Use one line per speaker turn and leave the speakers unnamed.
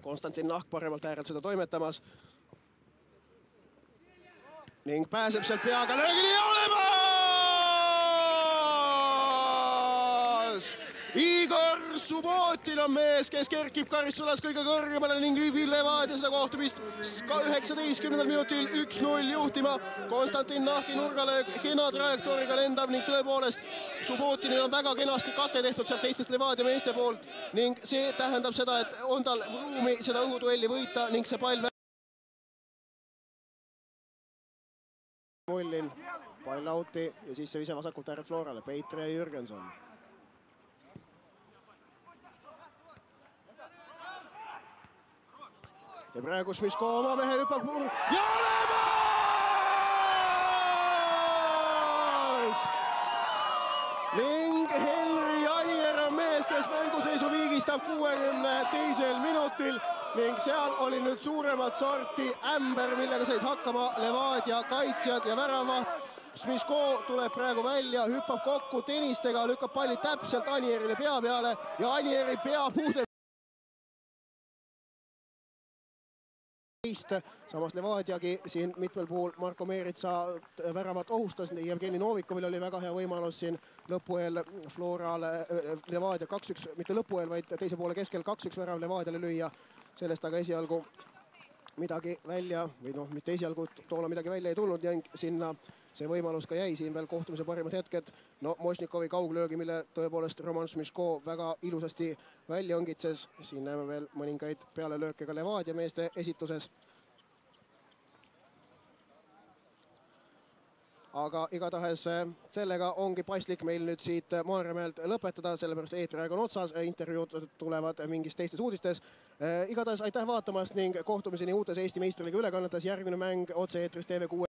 Konstantin Nahk paremalt äärelt seda toimetamas. Ning pääseb sealt peaga löögini ja olemas! Igor Subbotin on mees, kes kerkib karistusalas kõige kõrgemale ning viib Levadia seda kohtumist 19. minutil 1-0 juhtima. Konstantin Nahki nurgalöök kena trajektooriga lendab ning tõepoolest Subbotinil on väga kenasti kate tehtud sealt teistest Levadia meeste poolt ning see tähendab seda, et on tal ruumi seda õhuduelli võita ning see pall Mullin pall outi ja siis see ise vasakult äärelt Florale, Peitre ja Jürgenson. Ja praegu Šmiško oma mehe hüppab ja olemas! Ning Henri Anier on mees, kes mänguseisu viigistab 62. minutil ning seal oli nüüd suuremat sorti ämber, millega said hakkama Levadia kaitsjad ja väravaht. Šmiško tuleb praegu välja, hüppab kokku tenistega, lükkab palli täpselt Anierile pea peale ja Anieri pea puudeb. Samas Levadiagi siin mitmel puhul Marko Meeritsa väravat ohustas, Jevgeni Novikovil oli väga hea võimalus siin lõpueel Florale Levadia 2-1, mitte lõpueel, vaid teise poole keskel 2-1 värav Levadiale lüüa. Sellest aga esialgu midagi välja, või noh, mitte esialgu, toona midagi välja ei tulnud ja sinna see võimalus ka jäi, siin veel kohtumise parimad hetked. No Mošnikovi kauglöögi, mille tõepoolest Roman Šmiško väga ilusasti välja õngitses. Siin näeme veel mõningaid pealelööke ka Levadia meeste esituses. Aga igatahes sellega ongi paslik meil nüüd siit Maarjamäelt lõpetada, sellepärast eetriaeg on otsas, intervjuud tulevad mingis teistes uudistes. Igatahes aitäh vaatamast ning kohtumiseni uutes Eesti meistriliiga ülekannetes. Järgmine mäng otse-eetris TV6.